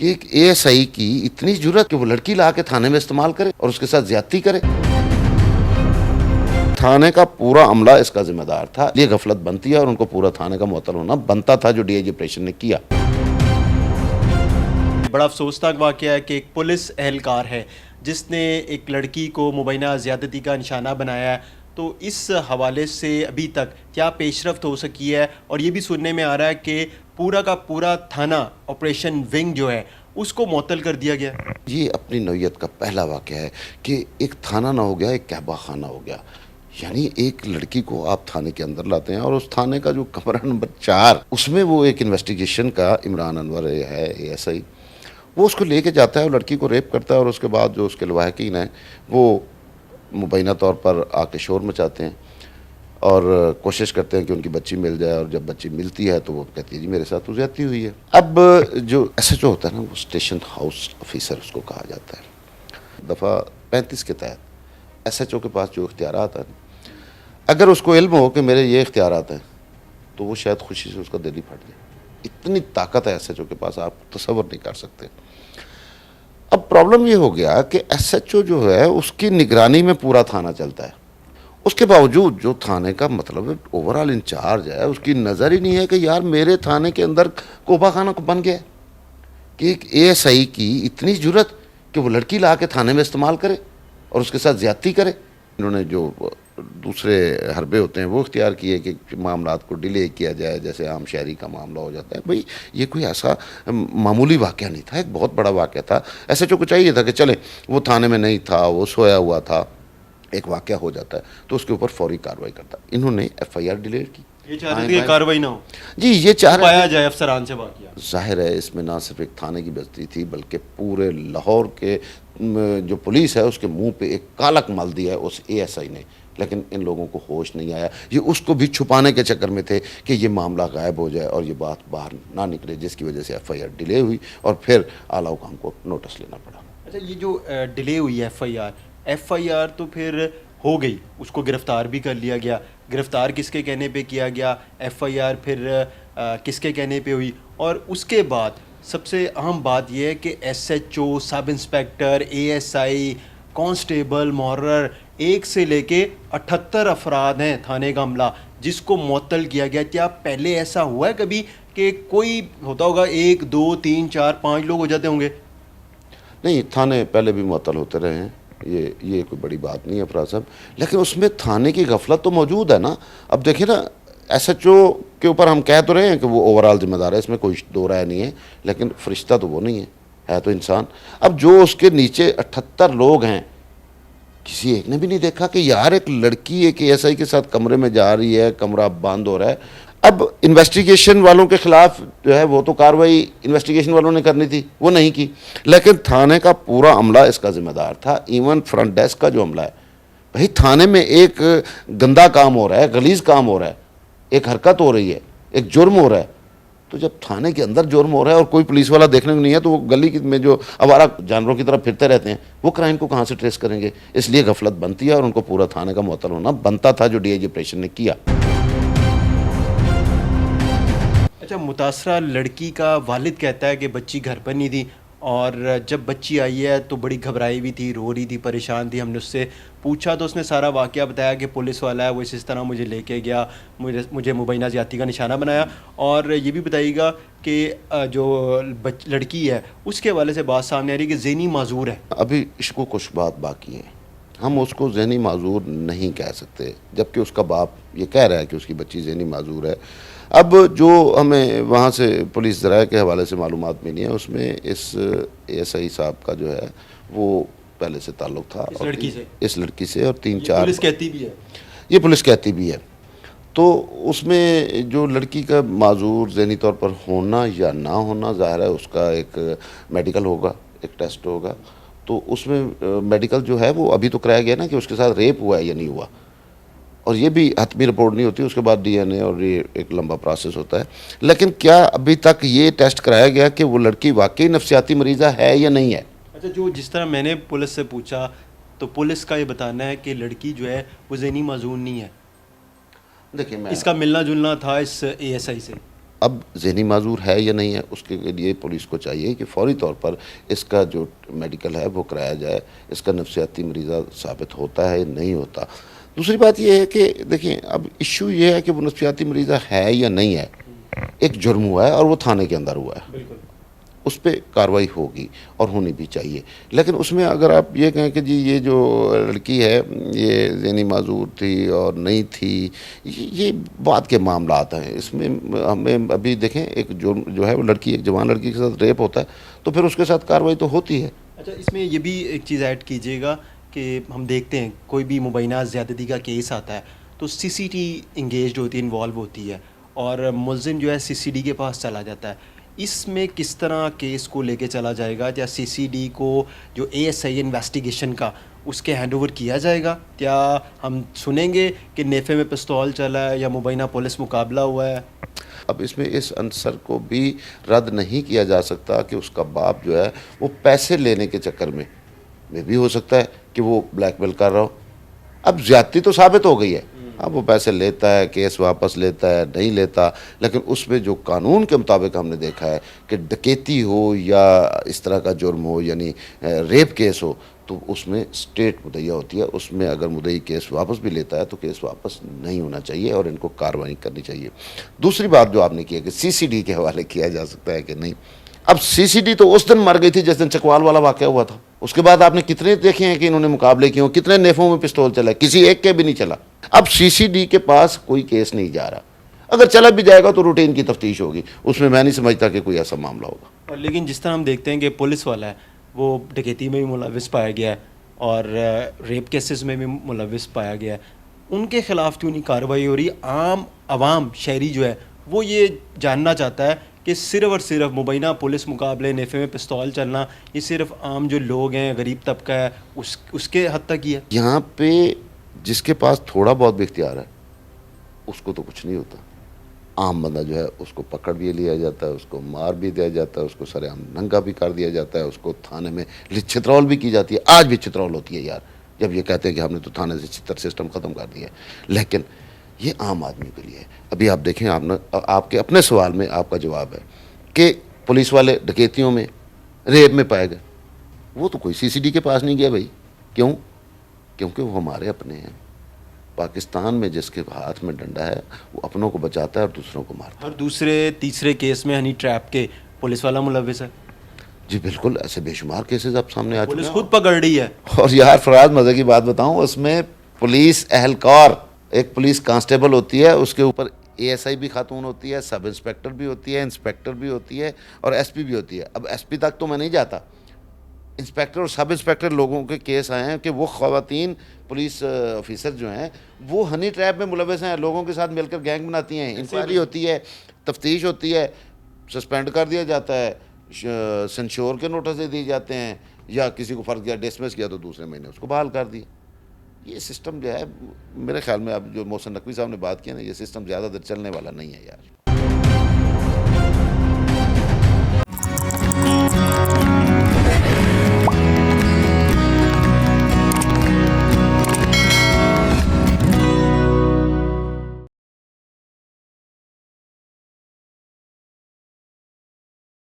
کہ ایک اے ایس آئی کی اتنی جرت کہ وہ لڑکی لا کے تھانے میں استعمال کرے اور اس کے ساتھ زیادتی کرے. تھانے کا پورا عملہ اس کا ذمہ دار تھا. یہ غفلت بنتی ہے اور ان کو پورا تھانے کا معطل ہونا بنتا تھا جو ڈی آئی جی آپریشن نے کیا. بڑا افسوسناک واقعہ ہے کہ ایک پولیس اہلکار ہے جس نے ایک لڑکی کو مبینہ زیادتی کا نشانہ بنایا ہے. تو اس حوالے سے ابھی تک کیا پیش رفت ہو سکی ہے؟ اور یہ بھی سننے میں آ رہا ہے کہ پورا کا پورا تھانہ آپریشن ونگ جو ہے اس کو معطل کر دیا گیا. یہ اپنی نوعیت کا پہلا واقعہ ہے کہ ایک تھانہ نہ ہو گیا، ایک کعبہ خانہ ہو گیا. یعنی ایک لڑکی کو آپ تھانے کے اندر لاتے ہیں اور اس تھانے کا جو کمرہ نمبر 4 اس میں وہ ایک انویسٹیگیشن کا عمران انور ہے اے ایس آئی، وہ اس کو لے کے جاتا ہے اور لڑکی کو ریپ کرتا ہے. اور اس کے بعد جو اس کے لواحقین ہیں وہ مبینہ طور پر آ کے شور مچاتے ہیں اور کوشش کرتے ہیں کہ ان کی بچی مل جائے. اور جب بچی ملتی ہے تو وہ کہتی ہے جی میرے ساتھ تو زیادتی ہوئی ہے. اب جو ایس ایچ او ہوتا ہے نا، وہ اسٹیشن ہاؤس آفیسر اس کو کہا جاتا ہے. دفعہ 35 کے تحت ایس ایچ او کے پاس جو اختیارات ہیں، اگر اس کو علم ہو کہ میرے یہ اختیارات ہیں تو وہ شاید خوشی سے اس کا دل ہی پھٹ جائے. اتنی طاقت ہے ایس ایچ او کے پاس، آپ تصور نہیں کر سکتے. اب پرابلم یہ ہو گیا کہ ایس ایچ او جو ہے اس کی نگرانی میں پورا تھانہ چلتا ہے. اس کے باوجود جو تھانے کا مطلب اوورال انچارج ہے اس کی نظر ہی نہیں ہے کہ یار میرے تھانے کے اندر کوبہ خانہ بن گیا ہے کہ ایک اے ایس آئی کی اتنی جرت کہ وہ لڑکی لا کے تھانے میں استعمال کرے اور اس کے ساتھ زیادتی کرے. انہوں نے جو دوسرے حربے ہوتے ہیں وہ اختیار کیے کہ معاملات کو ڈیلے کیا جائے، جیسے عام شہری کا معاملہ ہو جاتا ہے. بھئی یہ کوئی ایسا معمولی واقعہ نہیں تھا، ایک بہت بڑا واقعہ تھا. ایسے جو کو چاہیے تھا کہ چلیں وہ تھانے میں نہیں تھا، وہ سویا ہوا تھا، ایک واقعہ ہو جاتا ہے تو اس کے اوپر فوری کارروائی کرتا. انہوں نے ایف آئی آر ڈیلیٹ کی. یہ چاہ رہے تھے کہ کارروائی نہ ہو، جی یہ چاہ رہے پایا جائے افسران سے واقعہ. ظاہر ہے اس میں نہ صرف ایک تھانے کی بےعزتی تھی بلکہ پورے لاہور کے جو پولیس ہے اس کے منہ پہ ایک کالک مال دیا ہے اس اے ایس آئی نے. لیکن ان لوگوں کو ہوش نہیں آیا. یہ اس کو بھی چھپانے کے چکر میں تھے کہ یہ معاملہ غائب ہو جائے اور یہ بات باہر نہ نکلے، جس کی وجہ سے ایف آئی آر ڈیلے ہوئی اور پھر اعلیٰ حکام کو نوٹس لینا پڑا. اچھا، یہ جو ڈیلے ہوئی ایف آئی آر تو پھر ہو گئی، اس کو گرفتار بھی کر لیا گیا. گرفتار کس کے کہنے پہ کیا گیا؟ ایف آئی آر پھر کس کے کہنے پہ ہوئی؟ اور اس کے بعد سب سے اہم بات یہ ہے کہ S H O, sub inspector, A S I, constable, محرر، 1 سے لے کے 78 افراد ہیں تھانے کا عملہ جس کو معطل کیا گیا. کیا پہلے ایسا ہوا ہے کبھی کہ کوئی ہوتا ہوگا 1 2 3 4 5 لوگ ہو جاتے ہوں گے؟ نہیں، تھانے پہلے بھی معطل ہوتے رہے ہیں، یہ کوئی بڑی بات نہیں ہے افراز صاحب. لیکن اس میں تھانے کی غفلت تو موجود ہے نا. اب دیکھیں نا، ایس ایچ او کے اوپر ہم کہہ تو رہے ہیں کہ وہ اوورال ذمہ دار ہے، اس میں کوئی دو رائے نہیں ہے، لیکن فرشتہ تو وہ نہیں ہے تو انسان. اب جو اس کے نیچے 78 لوگ ہیں، کسی ایک نے بھی نہیں دیکھا کہ یار ایک لڑکی ایک اے ایس آئی کے ساتھ کمرے میں جا رہی ہے، کمرہ بند ہو رہا ہے. اب انویسٹیگیشن والوں کے خلاف جو ہے وہ تو کارروائی انویسٹیگیشن والوں نے کرنی تھی، وہ نہیں کی. لیکن تھانے کا پورا عملہ اس کا ذمہ دار تھا. ایون فرنٹ ڈیسک کا جو عملہ ہے، بھائی تھانے میں ایک گندا کام ہو رہا ہے، غلیظ کام ہو رہا ہے، ایک حرکت ہو رہی ہے، ایک جرم ہو رہا ہے. تو جب تھانے کے اندر جرم ہو رہا ہے اور کوئی پولیس والا دیکھنے کو نہیں ہے تو وہ گلی میں جو آوارہ جانوروں کی طرح پھرتے رہتے ہیں وہ کرائم کو کہاں سے ٹریس کریں گے؟ اس لیے غفلت بنتی ہے اور ان کو پورا تھانے کا معطل ہونا بنتا تھا جو ڈی آئی جی آپریشن نے کیا. اچھا، متاثرہ لڑکی کا والد کہتا ہے کہ بچی گھر پر نہیں تھی اور جب بچی آئی ہے تو بڑی گھبرائی بھی تھی، رو رہی تھی، پریشان تھی. ہم نے اس سے پوچھا تو اس نے سارا واقعہ بتایا کہ پولیس والا ہے وہ اس طرح مجھے لے کے گیا، مجھے مبینہ زیادتی کا نشانہ بنایا. اور یہ بھی بتائیے گا کہ جو لڑکی ہے اس کے حوالے سے بات سامنے آ رہی ہے کہ ذہنی معذور ہے. ابھی عشق و کشبات باقی ہیں، ہم اس کو ذہنی معذور نہیں کہہ سکتے جبکہ اس کا باپ یہ کہہ رہا ہے کہ اس کی بچی ذہنی معذور ہے. اب جو ہمیں وہاں سے پولیس ذرائع کے حوالے سے معلومات ملی ہیں اس میں اس اے ایس آئی صاحب کا جو ہے وہ پہلے سے تعلق تھا اس لڑکی سے اور 3-4 پولیس کہتی بھی ہے، یہ پولیس کہتی بھی ہے. تو اس میں جو لڑکی کا معذور ذہنی طور پر ہونا یا نہ ہونا ظاہر ہے اس کا ایک میڈیکل ہوگا، ایک ٹیسٹ ہوگا. تو اس میں میڈیکل جو ہے وہ ابھی تو کرایا گیا نا کہ اس کے ساتھ ریپ ہوا ہے یا نہیں ہوا، اور یہ بھی حتمی رپورٹ نہیں ہوتی، اس کے بعد ڈی این اے اور یہ ایک لمبا پروسیس ہوتا ہے. لیکن کیا ابھی تک یہ ٹیسٹ کرایا گیا کہ وہ لڑکی واقعی نفسیاتی مریضہ ہے یا نہیں ہے؟ اچھا، جس طرح میں نے پولیس سے پوچھا تو پولیس کا یہ بتانا ہے کہ لڑکی جو ہے وہ ذہنی معذور نہیں ہے. دیکھیں، اس کا ملنا جلنا تھا اس اے ایس آئی سے. اب ذہنی معذور ہے یا نہیں ہے، اس کے لیے پولیس کو چاہیے کہ فوری طور پر اس کا جو میڈیکل ہے وہ کرایا جائے، اس کا نفسیاتی مریضہ ثابت ہوتا ہے نہیں ہوتا۔ دوسری بات یہ ہے کہ دیکھیں اب ایشو یہ ہے کہ وہ نفسیاتی مریضہ ہے یا نہیں ہے، ایک جرم ہوا ہے اور وہ تھانے کے اندر ہوا ہے، بالکل اس پہ کارروائی ہوگی اور ہونی بھی چاہیے۔ لیکن اس میں اگر آپ یہ کہیں کہ جی یہ جو لڑکی ہے یہ ذہنی معذور تھی اور نہیں تھی، یہ بات کے معاملات ہیں، اس میں ہمیں ابھی دیکھیں ایک جرم جو ہے وہ لڑکی، ایک جوان لڑکی کے ساتھ ریپ ہوتا ہے تو پھر اس کے ساتھ کارروائی تو ہوتی ہے۔ اچھا، اس میں یہ بھی ایک چیز ایڈ کیجیے گا کہ ہم دیکھتے ہیں کوئی بھی مبینہ زیادتی کا کیس آتا ہے تو سی سی ٹی انگیجڈ ہوتی ہے، انوالو ہوتی ہے، اور ملزم جو ہے سی سی ڈی کے پاس چلا جاتا ہے۔ اس میں کس طرح کیس کو لے کے چلا جائے گا؟ یا سی سی ڈی کو جو اے ایس آئی انویسٹیگیشن کا اس کے ہینڈ اوور کیا جائے گا؟ کیا ہم سنیں گے کہ نیفے میں پستول چلا ہے یا مبینہ پولیس مقابلہ ہوا ہے؟ اب اس میں اس عنصر کو بھی رد نہیں کیا جا سکتا کہ اس کا باپ جو ہے وہ پیسے لینے کے چکر میں بھی ہو سکتا ہے کہ وہ بلیک میل کر رہا ہو۔ اب زیادتی تو ثابت ہو گئی ہے، اب وہ پیسے لیتا ہے، کیس واپس لیتا ہے، نہیں لیتا، لیکن اس میں جو قانون کے مطابق ہم نے دیکھا ہے کہ ڈکیتی ہو یا اس طرح کا جرم ہو، یعنی ریپ کیس ہو، تو اس میں اسٹیٹ مدعیہ ہوتی ہے، اس میں اگر مدعی کیس واپس بھی لیتا ہے تو کیس واپس نہیں ہونا چاہیے اور ان کو کارروائی کرنی چاہیے۔ دوسری بات جو آپ نے کی ہے کہ سی سی ڈی کے حوالے کیا جا سکتا ہے کہ نہیں، اب سی سی ڈی تو اس دن مر گئی تھی جس دن چکوال والا واقعہ ہوا تھا، اس کے بعد آپ نے کتنے دیکھے ہیں کہ انہوں نے مقابلے کیے ہوں، کتنے نیفوں میں پستول چلا ہے، کسی ایک کے بھی نہیں چلا۔ اب سی سی ڈی کے پاس کوئی کیس نہیں جا رہا، اگر چلا بھی جائے گا تو روٹین کی تفتیش ہوگی، اس میں نہیں سمجھتا کہ کوئی ایسا معاملہ ہوگا۔ اور لیکن جس طرح ہم دیکھتے ہیں کہ پولیس والا ہے وہ ڈکیتی میں بھی ملوث پایا گیا ہے اور ریپ کیسز میں بھی ملوث پایا گیا ہے، ان کے خلاف کیوں نہیں کارروائی ہو رہی؟ عام عوام شہری جو ہے وہ یہ جاننا چاہتا ہے کہ صرف اور صرف مبینہ پولیس مقابلے، نیفے میں پستول چلنا، یہ صرف عام جو لوگ ہیں، غریب طبقہ ہے، اس کے حد تک ہی ہے۔ یہاں پہ جس کے پاس تھوڑا بہت بھی اختیار ہے اس کو تو کچھ نہیں ہوتا، عام بندہ جو ہے اس کو پکڑ بھی لیا جاتا ہے، اس کو مار بھی دیا جاتا ہے، اس کو سر عام ننگا بھی کر دیا جاتا ہے، اس کو تھانے میں چترول بھی کی جاتی ہے، آج بھی چترول ہوتی ہے یار، جب یہ کہتے ہیں کہ ہم نے تو تھانے سے چتر سسٹم ختم کر دیا ہے، لیکن یہ عام آدمی کے لیے ہے۔ ابھی آپ دیکھیں، آپ کے اپنے سوال میں آپ کا جواب ہے کہ پولیس والے ڈکیتیوں میں، ریپ میں پائے گئے، وہ تو کوئی سی سی ڈی کے پاس نہیں گیا بھائی، کیوں؟ کیونکہ وہ ہمارے اپنے ہیں۔ پاکستان میں جس کے ہاتھ میں ڈنڈا ہے وہ اپنوں کو بچاتا ہے اور دوسروں کو مارتا ہے۔ ہر دوسرے تیسرے کیس میں ہنی ٹریپ کے پولیس والا ملوث ہے، جی بالکل، ایسے بے شمار کیسز اب سامنے آ چکے پولیس ہیں۔ خود پکڑ رہی ہے۔ اور یار فراز، مزے کی بات بتاؤں، اس میں پولیس اہلکار، ایک پولیس کانسٹیبل ہوتی ہے، اس کے اوپر اے ایس آئی بھی خاتون ہوتی ہے، سب انسپیکٹر بھی ہوتی ہے، انسپیکٹر بھی ہوتی ہے اور ایس پی بھی ہوتی ہے۔ اب ایس پی تک تو میں نہیں جاتا، انسپیکٹر اور سب انسپیکٹر لوگوں کے کیس آئے ہیں کہ وہ خواتین پولیس آفیسر جو ہیں وہ ہنی ٹریپ میں ملوث ہیں، لوگوں کے ساتھ مل کر گینگ بناتی ہیں، انکوائری ہوتی ہے، تفتیش ہوتی ہے، سسپینڈ کر دیا جاتا ہے، سنشور کے نوٹس دے دیے جاتے ہیں، یا کسی کو فرض کیا ڈسمس کیا تو دوسرے مہینے اس کو بحال کر دیا۔ یہ سسٹم جو ہے میرے خیال میں اب جو محسن نقوی صاحب نے بات کی ہے نا، یہ سسٹم زیادہ دیر چلنے والا نہیں ہے یار۔